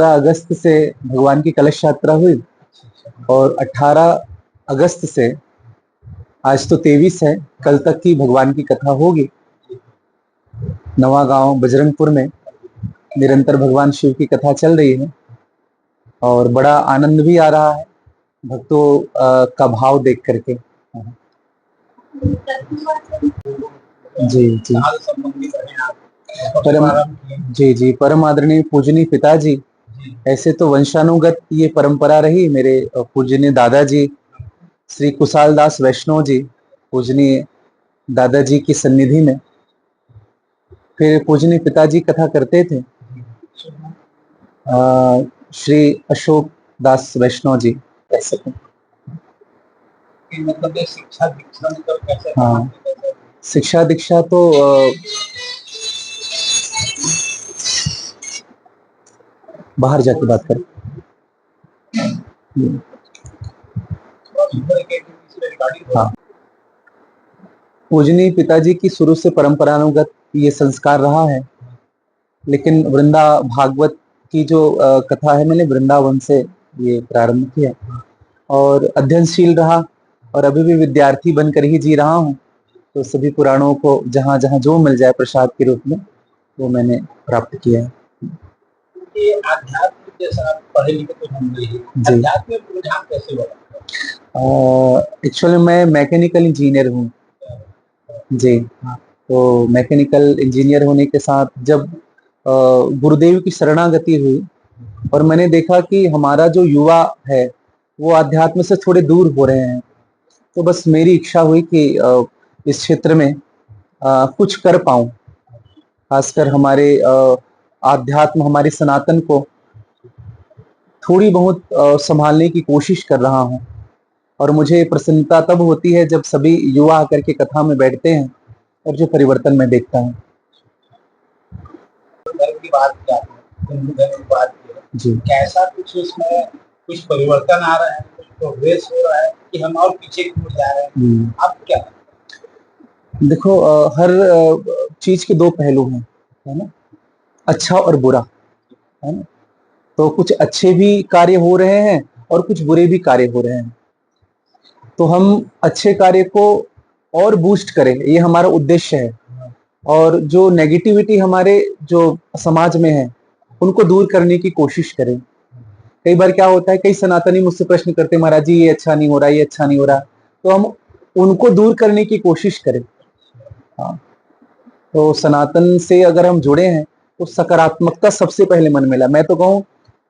अगस्त से भगवान की कलश यात्रा हुई और 18 अगस्त से आज तो 23 है, कल तक की भगवान की कथा होगी। नवागांव बजरंगपुर में निरंतर भगवान शिव की कथा चल रही है और बड़ा आनंद भी आ रहा है भक्तों का भाव देख करके। जी जी परम जी जी परम आदरणीय पूजनीय पिताजी, ऐसे तो वंशानुगत ये परंपरा रही। मेरे पूजनीय दादाजी श्री कुशाल दास वैष्णव जी पूजनीय दादाजी की सन्निधि में, फिर पूजनीय पिताजी कथा करते थे श्री अशोक दास वैष्णव जी। ऐसे मतलब शिक्षा दीक्षा मतलब कैसे? हाँ, शिक्षा दीक्षा तो बाहर जाके बात करें। हाँ, पूजनीय पिताजी की शुरू से परंपरानुगत ये संस्कार रहा है, लेकिन वृंदा भागवत की जो कथा है मैंने वृंदावन से ये प्रारंभ किया और अध्ययनशील रहा और अभी भी विद्यार्थी बनकर ही जी रहा हूँ। तो सभी पुराणों को जहाँ जहाँ जो मिल जाए प्रसाद के रूप में वो मैंने प्राप्त किया है। ये आध्यात्म जैसा आप पढ़े लिखे तो होंगे ही, आध्यात्म में रुझान कैसे हुआ? एक्चुअली मैं मैकेनिकल इंजीनियर हूँ जी। तो मैकेनिकल इंजीनियर होने के साथ जब गुरुदेव की शरणागति हुई और मैंने देखा कि हमारा जो युवा है वो आध्यात्म से थोड़े दूर हो रहे हैं, तो बस मेरी इच्छा हुई कि इस क्षेत्र में कुछ कर पाऊं, खासकर हमारे आध्यात्म हमारी सनातन को थोड़ी बहुत संभालने की कोशिश कर रहा हूं। और मुझे प्रसन्नता तब होती है जब सभी युवा आकर के कथा में बैठते हैं और जो परिवर्तन मैं देखता हूँ। जी, कैसा कुछ इसमें कुछ परिवर्तन आ रहा है, कुछ प्रोग्रेस हो रहा है कि हम और पीछे क्यों जा रहे हैं? आप क्या देखो, हर चीज के दो पहलू हैं, है ना, अच्छा और बुरा, है ना। तो कुछ अच्छे भी कार्य हो रहे हैं और कुछ बुरे भी कार्य हो रहे हैं, तो हम अच्छे कार्य को और बूस्ट करें, ये हमारा उद्देश्य है। और जो नेगेटिविटी हमारे जो समाज में है उनको दूर करने की कोशिश करें। कई बार क्या होता है, कई सनातनी मुझसे प्रश्न करते हैं, महाराज जी ये अच्छा नहीं हो रहा, ये अच्छा नहीं हो रहा, तो हम उनको दूर करने की कोशिश करें। हाँ, तो सनातन से अगर हम जुड़े हैं तो सकारात्मकता सबसे पहले मन में ला। मैं तो कहूँ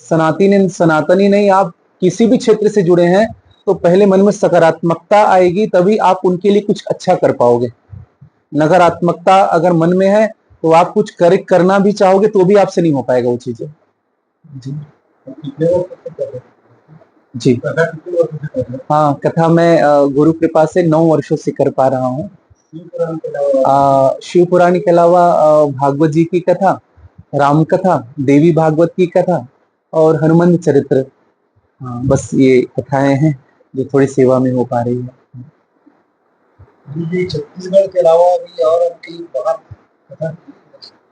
सनातनी नहीं, आप किसी भी क्षेत्र से जुड़े हैं तो पहले मन में सकारात्मकता आएगी, तभी आप उनके लिए कुछ अच्छा कर पाओगे। नकारात्मकता अगर मन में है तो आप कुछ करना भी चाहोगे तो भी आपसे नहीं हो पाएगा वो चीजें। जी जी हाँ, कथा मैं गुरु कृपा से 9 वर्षों से कर पा रहा हूँ। शिव पुराण के अलावा भागवत जी की कथा, राम कथा, देवी भागवत की कथा और हनुमान चरित्र, हाँ बस ये कथाएं हैं जो थोड़ी सेवा में हो पा रही है। छत्तीसगढ़ के अलावा भी और कथा?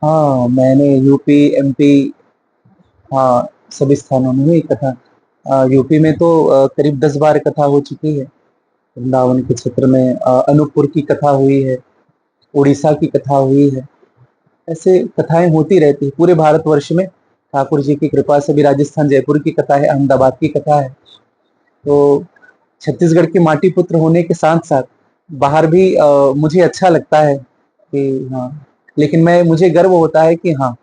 हाँ, मैंने यूपी एमपी, हाँ सभी स्थानों में हुई कथा। यूपी में तो करीब 10 बार कथा हो चुकी है। वृंदावन के क्षेत्र में अनूपपुर की कथा हुई है, उड़ीसा की कथा हुई है। ऐसे कथाएं होती रहती है पूरे भारतवर्ष में। ठाकुर जी की कृपा से भी राजस्थान जयपुर की कथा है, अहमदाबाद की कथा है। तो छत्तीसगढ़ के माटी पुत्र होने के साथ साथ बाहर भी मुझे अच्छा लगता है कि हाँ, लेकिन मुझे गर्व होता है कि हाँ,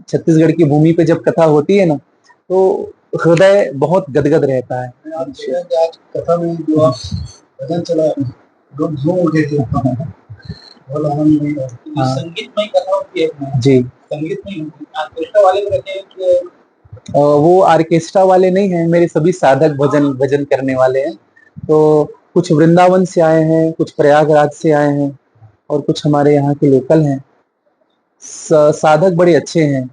छत्तीसगढ़ की भूमि पे जब कथा होती है ना तो हृदय बहुत गदगद रहता है। आज कथा में जो आप भजन चला, लोग झूम उठे थे। संगीतमय कथा होती है जी, संगीतमय ऑर्केस्ट्रा वाले में रखे हैं कि वो ऑर्केस्ट्रा वाले नहीं हैं, मेरे सभी साधक भजन करने वाले हैं। तो कुछ वृंदावन से आए हैं, कुछ प्रयागराज से आए हैं और कुछ हमारे यहाँ के लोकल हैं। साधक बड़े अच्छे हैं,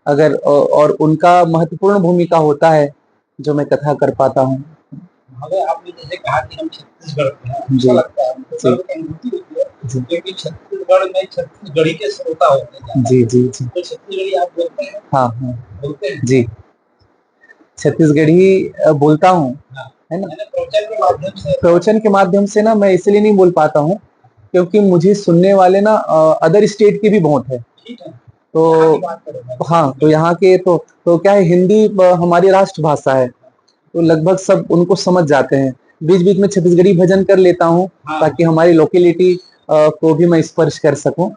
अगर और उनका महत्वपूर्ण भूमिका होता है जो मैं कथा कर पाता हूँ। आपने जैसे कहा कि हम छत्तीसगढ़ के हैं, अच्छा लगता है, क्योंकि छत्तीसगढ़ में छत्तीसगढ़ी के श्रोता होते हैं। जी जी जी, तो छत्तीसगढ़ी आप बोलते हैं? हाँ हाँ बोलते हैं जी। छत्तीसगढ़ी बोलता हूँ, है ना। प्रवचन के माध्यम से ना मैं इसलिए नहीं बोल पाता हूँ क्योंकि मुझे सुनने वाले ना अदर स्टेट के भी बहुत है। तो हाँ, तो यहाँ के तो क्या है, हिंदी हमारी राष्ट्र भाषा है, तो लगभग सब उनको समझ जाते हैं। बीच बीच में छत्तीसगढ़ी भजन कर लेता हूँ ताकि हमारी लोकेलिटी को भी मैं स्पर्श कर सकूं।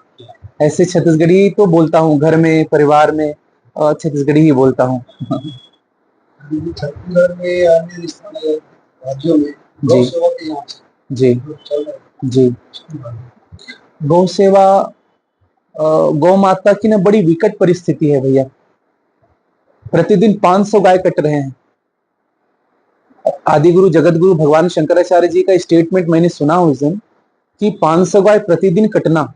ऐसे छत्तीसगढ़ी तो बोलता हूँ, घर में परिवार में छत्तीसगढ़ी ही बोलता हूँ। छत्तीसगढ़ में अन्य राज्यों में गौ सेवा के यहाँ जी जी गौ सेवा, गौ माता की ना बड़ी विकट परिस्थिति है भैया। प्रतिदिन 500 गाय कट रहे हैं। आदि गुरु जगत गुरु भगवान शंकराचार्य जी का स्टेटमेंट मैंने सुना उस दिन कि 500 गाय प्रतिदिन कटना,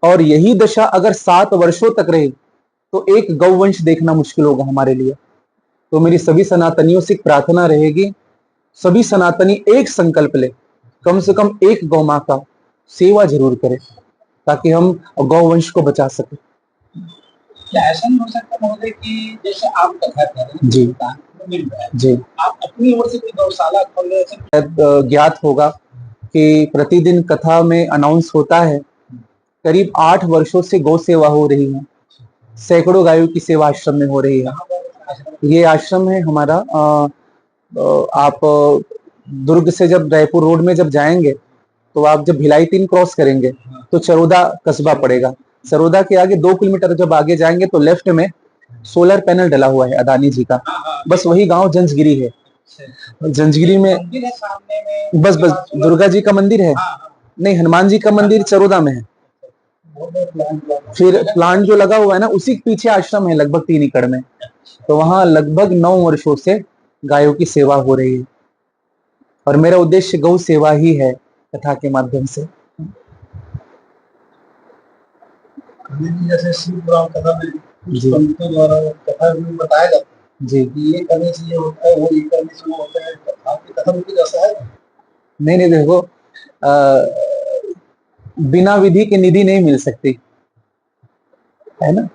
और यही दशा अगर 7 वर्षों तक रहे तो एक गौवंश देखना मुश्किल होगा हमारे लिए। तो मेरी सभी सनातनियों से प्रार्थना रहेगी, सभी सनातनी एक संकल्प ले, कम से कम एक गौ माँ का सेवा जरूर करें ताकि हम गौवंश को बचा सके। क्या ऐसा नहीं हो सकता महोदय कि जैसे आप कथा कर रहे हैं, जी मिल रहा है, जी, आप अपनी ओर से कोई गौशाला खोल रहे शायद ज्ञात होगा कि प्रतिदिन कथा में अनाउंस होता है, करीब 8 वर्षों से गौ सेवा हो रही है, सैकड़ों गायों की सेवा आश्रम में हो रही है। ये आश्रम है हमारा, आप दुर्ग से जब रायपुर रोड में जब जाएंगे तो आप जब भिलाई 3 क्रॉस करेंगे तो चरोदा कस्बा पड़ेगा। चरोदा के आगे 2 किलोमीटर जब आगे जाएंगे तो लेफ्ट में सोलर पैनल डला हुआ है अदानी जी का, बस वही गांव जंजगिरी है। जंजगिरी में बस दुर्गा जी का मंदिर है, नहीं हनुमान जी का मंदिर चरोदा में है। फिर प्लांट जो लगा हुआ है ना उसी के पीछे आश्रम है लगभग 3 एकड़ में, तो वहां लगभग 9 वर्षों से गायों की सेवा हो रही है और मेरा उद्देश्य गौ सेवा ही है कथा के माध्यम से। जैसे शिव पुराण कथा में पंडितों द्वारा कथा में बताया जाता है जी, ये करने से ये होता है, वो ये करने से वो होता है, आपकी कथा में कुछ ऐसा है? नहीं देखो, बिना विधि की निधि नहीं मिल सकती, है ना।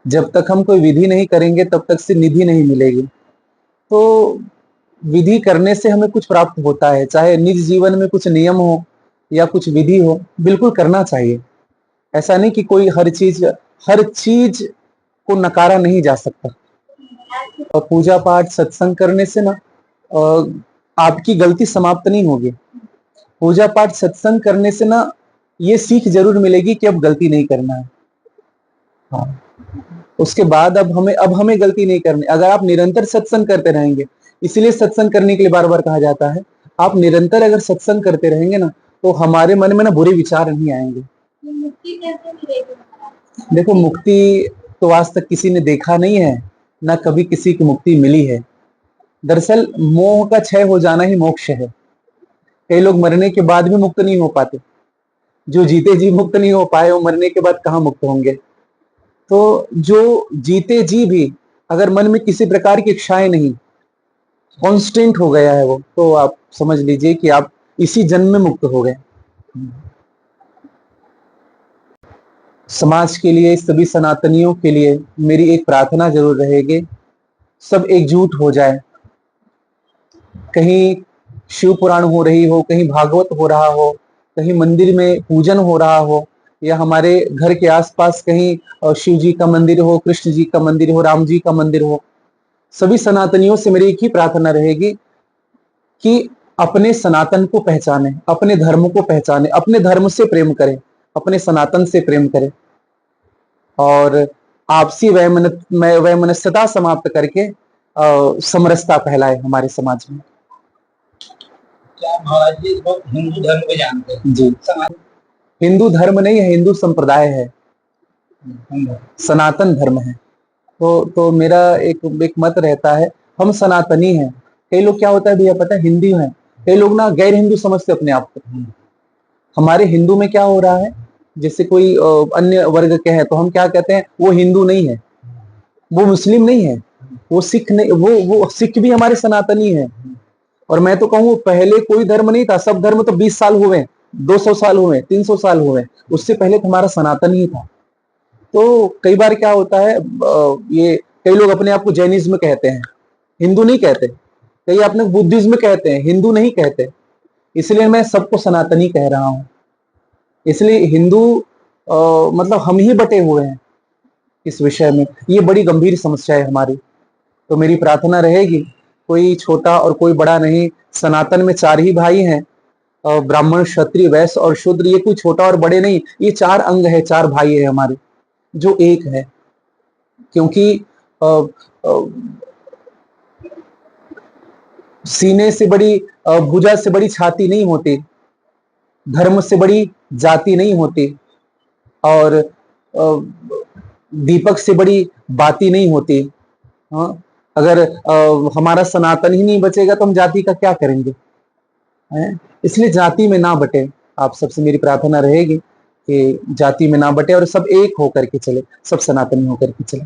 जब तक हम कोई विधि नहीं करेंगे तब तक से निधि नहीं मिलेगी। तो विधि करने से हमें कुछ प्राप्त होता है, चाहे निज जीवन में कुछ नियम हो या कुछ विधि हो, बिल्कुल करना चाहिए। ऐसा नहीं कि कोई हर चीज को नकारा नहीं जा सकता। और पूजा पाठ सत्संग करने से ना आपकी गलती समाप्त नहीं होगी। पूजा पाठ सत्संग करने से ना ये सीख जरूर मिलेगी कि अब गलती नहीं करना है। हाँ, उसके बाद अब हमें गलती नहीं करनी। अगर आप निरंतर सत्संग करते रहेंगे, इसीलिए सत्संग करने के लिए बार बार कहा जाता है, आप निरंतर अगर सत्संग करते रहेंगे ना तो हमारे मन में ना बुरे विचार नहीं आएंगे। देखो, मुक्ति तो आज तक किसी ने देखा नहीं है, ना कभी किसी की मुक्ति मिली है। दरअसल मोह का क्षय हो जाना ही मोक्ष है। कई लोग मरने के बाद भी मुक्त नहीं हो पाते। जो जीते जी मुक्त नहीं हो पाए वो मरने के बाद कहाँ मुक्त होंगे। तो जो जीते जी भी अगर मन में किसी प्रकार की इच्छाएं नहीं, कांस्टेंट हो गया है वो, तो आप समझ लीजिए कि आप इसी जन्म में मुक्त हो गए। समाज के लिए, सभी सनातनियों के लिए मेरी एक प्रार्थना जरूर रहेगी, सब एकजुट हो जाए। कहीं शिव पुराण हो रही हो, कहीं भागवत हो रहा हो, कहीं मंदिर में पूजन हो रहा हो, या हमारे घर के आसपास कहीं शिव जी का मंदिर हो, कृष्ण जी का मंदिर हो, राम जी का मंदिर हो, सभी सनातनियों से मेरी एक ही प्रार्थना रहेगी कि अपने सनातन को पहचाने, अपने धर्म को पहचाने, अपने धर्म से प्रेम करें, अपने सनातन से प्रेम करें और आपसी वैमनस्यता समाप्त करके समरसता फैलाए हमारे समाज में। क्या महाराज जी हिंदू धर्म को जानते हैं? जी, हिंदू धर्म नहीं है, हिंदू संप्रदाय है, सनातन धर्म है। तो मेरा एक मत रहता है, हम सनातनी हैं। कई लोग क्या होता है भैया पता है, हिंदी हैं, कई लोग ना गैर हिंदू समझते अपने आप को। हमारे हिंदू में क्या हो रहा है, जैसे कोई अन्य वर्ग के हैं तो हम क्या कहते हैं, वो हिंदू नहीं है, वो मुस्लिम नहीं है, वो सिख नहीं, वो सिख भी हमारे सनातनी है। और मैं तो कहूँ पहले कोई धर्म नहीं था, सब धर्म तो 20 साल हुए, 200 साल हुए, 300 साल हुए, उससे पहले तो हमारा सनातन ही था। तो कई बार क्या होता है, ये कई लोग अपने आप को जैनिज्म कहते हैं, हिंदू नहीं कहते, कई अपने बुद्धिज्म में कहते हैं, हिंदू नहीं कहते। इसलिए मैं सबको सनातनी कह रहा हूं। इसलिए हिंदू मतलब हम ही बटे हुए हैं इस विषय में। ये बड़ी गंभीर समस्या है हमारी। तो मेरी प्रार्थना रहेगी, कोई छोटा और कोई बड़ा नहीं, सनातन में 4 ही भाई हैं, ब्राह्मण, क्षत्रिय, वैश्य और शूद्र। ये कोई छोटा और बड़े नहीं, ये 4 अंग है, 4 भाई है हमारे, जो एक है। क्योंकि अ, अ, सीने से बड़ी, भुजा से बड़ी छाती नहीं होती, धर्म से बड़ी जाति नहीं होती, और दीपक से बड़ी बाती नहीं होती। हाँ, अगर हमारा सनातन ही नहीं बचेगा तो हम जाति का क्या करेंगे, हैं? इसलिए जाति में ना बटे। आप सबसे मेरी प्रार्थना रहेगी कि जाति में ना बटे और सब एक होकर के चले, सब सनातनी होकर के चले।